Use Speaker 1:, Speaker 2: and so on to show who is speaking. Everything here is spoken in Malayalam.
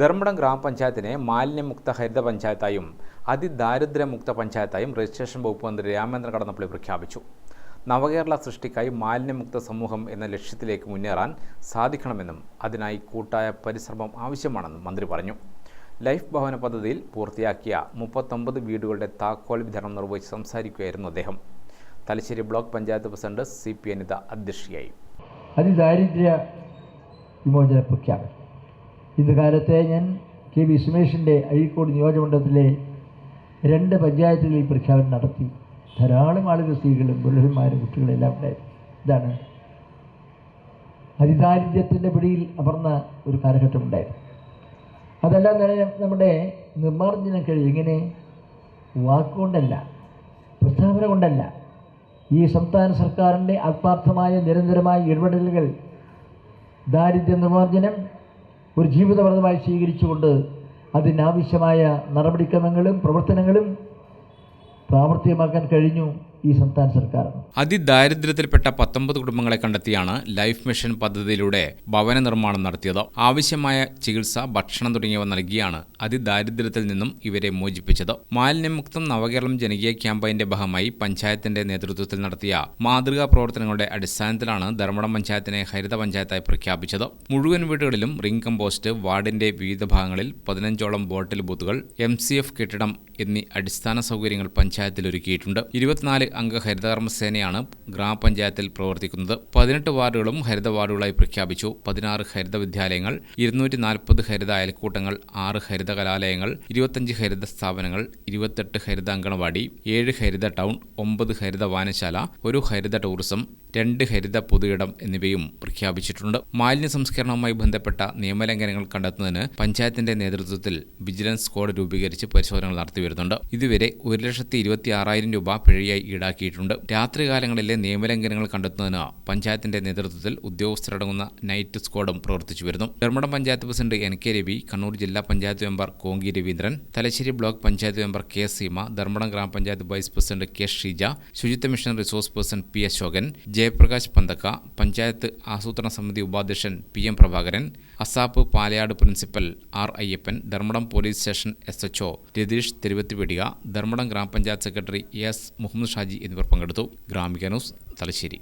Speaker 1: ധർമ്മടം ഗ്രാമപഞ്ചായത്തിനെ മാലിന്യമുക്ത ഹരിത പഞ്ചായത്തായും അതിദാരിദ്ര്യമുക്ത പഞ്ചായത്തായും രജിസ്ട്രേഷൻ വകുപ്പ് മന്ത്രി രാമേന്ദ്രൻ കടന്നപ്പള്ളി പ്രഖ്യാപിച്ചു. നവകേരള സൃഷ്ടിക്കായി മാലിന്യമുക്ത സമൂഹം എന്ന ലക്ഷ്യത്തിലേക്ക് മുന്നേറാൻ സാധിക്കണമെന്നും അതിനായി കൂട്ടായ പരിശ്രമം ആവശ്യമാണെന്നും മന്ത്രി പറഞ്ഞു. ലൈഫ് ഭവന പദ്ധതിയിൽ പൂർത്തിയാക്കിയ 39 വീടുകളുടെ താക്കോൽ വിതരണം നിർവഹിച്ച് സംസാരിക്കുകയായിരുന്നു അദ്ദേഹം. Thalassery block panchayat president CP Anitha അധ്യക്ഷയായി.
Speaker 2: അതിദാരിദ്ര്യ വിമോചന പ്രഖ്യാപനം ഇന്ന് കാലത്തെ ഞാൻ KV സുമേഷിൻ്റെ അഴീക്കോട് നിയോജകമണ്ഡലത്തിലെ 2 പഞ്ചായത്തുകളിൽ പ്രഖ്യാപനം നടത്തി. ധാരാളം ആളുകൾ, സ്ത്രീകളും പുരുഷന്മാരും കുട്ടികളും എല്ലാം ഉണ്ടായിരുന്നു. ഇതാണ് അതിദാരിദ്ര്യത്തിൻ്റെ പിടിയിൽ അമർന്ന ഒരു കാലഘട്ടം ഉണ്ടായിരുന്നു. അതെല്ലാം തന്നെ നമ്മുടെ നിർമ്മാർജ്ജനം കഴിയും. ഇങ്ങനെ വാക്കുകൊണ്ടല്ല, പ്രസ്താവന കൊണ്ടല്ല, ഈ സംസ്ഥാന സർക്കാരിൻ്റെ ആത്മാർത്ഥമായ നിരന്തരമായ ഇടപെടലുകൾ ദാരിദ്ര്യ നിർമ്മാർജ്ജനം ഒരു ജീവിതവ്രതമായി സ്വീകരിച്ചുകൊണ്ട് അതിനാവശ്യമായ നടപടിക്രമങ്ങളും പ്രവർത്തനങ്ങളും പ്രാവർത്തികമാക്കാൻ കഴിഞ്ഞു ഈ സംസ്ഥാന സർക്കാർ.
Speaker 1: അതിദാരിദ്ര്യത്തിൽപ്പെട്ട 19 കുടുംബങ്ങളെ കണ്ടെത്തിയാണ് ലൈഫ് മിഷൻ പദ്ധതിയിലൂടെ ഭവന നിർമ്മാണം നടത്തിയത്. ആവശ്യമായ ചികിത്സ, ഭക്ഷണം തുടങ്ങിയവ നൽകിയാണ് അതിദാരിദ്ര്യത്തിൽ നിന്നും ഇവരെ മോചിപ്പിച്ചത്. മാലിന്യമുക്തം നവകേരളം ജനകീയ ക്യാമ്പയിന്റെ ഭാഗമായി പഞ്ചായത്തിന്റെ നേതൃത്വത്തിൽ നടത്തിയ മാതൃകാ പ്രവർത്തനങ്ങളുടെ അടിസ്ഥാനത്തിലാണ് ധർമ്മടം പഞ്ചായത്തിനെ ഹരിത പഞ്ചായത്തായി പ്രഖ്യാപിച്ചത്. മുഴുവൻ വീടുകളിലും റിംഗ് കമ്പോസ്റ്റ്, വാർഡിന്റെ വിവിധ ഭാഗങ്ങളിൽ 15ഓളം ബോട്ടിൽ ബൂത്തുകൾ, MCF കെട്ടിടം എന്നീ അടിസ്ഥാന സൗകര്യങ്ങൾ പഞ്ചായത്തിൽ ഒരുക്കിയിട്ടുണ്ട്. 24 അംഗ ഹരിതകർമ്മസേനയാണ് ഗ്രാമപഞ്ചായത്തിൽ പ്രവർത്തിക്കുന്നത്. 18 വാർഡുകളും ഹരിത വാർഡുകളായി പ്രഖ്യാപിച്ചു. 16 ഹരിത വിദ്യാലയങ്ങൾ, 240 ഹരിത അയൽക്കൂട്ടങ്ങൾ, 6 ഹരിത കലാലയങ്ങൾ, 25 ഹരിത സ്ഥാപനങ്ങൾ, 28 ഹരിത അങ്കണവാടി, 7 ഹരിത ടൗൺ, 9 ഹരിത വായനശാല, 1 ഹരിത ടൂറിസം, 2 ഹരിത പൊതുയിടം എന്നിവയും പ്രഖ്യാപിച്ചിട്ടുണ്ട്. മാലിന്യ സംസ്കരണവുമായി ബന്ധപ്പെട്ട നിയമലംഘനങ്ങൾ കണ്ടെത്തുന്നതിന് പഞ്ചായത്തിന്റെ നേതൃത്വത്തിൽ വിജിലൻസ് സ്ക്വാഡ് രൂപീകരിച്ച് പരിശോധനകൾ നടത്തിവരുന്നുണ്ട്. ഇതുവരെ 1,26,000 രൂപ പിഴയായി ഈടാക്കിയിട്ടുണ്ട്. രാത്രികാലങ്ങളിലെ നിയമലംഘനങ്ങൾ കണ്ടെത്തുന്നതിന് പഞ്ചായത്തിന്റെ നേതൃത്വത്തിൽ ഉദ്യോഗസ്ഥരടങ്ങുന്ന നൈറ്റ് സ്ക്വാഡും പ്രവർത്തിച്ചു വരുന്നു. ധർമ്മടം പഞ്ചായത്ത് പ്രസിഡന്റ് NK രവി, കണ്ണൂർ ജില്ലാ panchayat member Konki Raveendran, Thalassery block panchayat member K Seema, Dharmadam grama panchayat vice president K Sheeja, ശുചിത്വ mission resource person P Ashokan, Jayaprakash Panthakka, panchayat ആസൂത്രണ സമിതി ഉപാധ്യക്ഷൻ PM Prabhakaran, ASAP Palayad principal R Ayyappan, Dharmadam police station SHO Ratheesh Thiruvathipeedika, Dharmadam grama panchayat secretary S Muhammad Shaji എന്നിവർ പങ്കെടുത്തു. ഗ്രാമിക ന്യൂസ്, തലശ്ശേരി.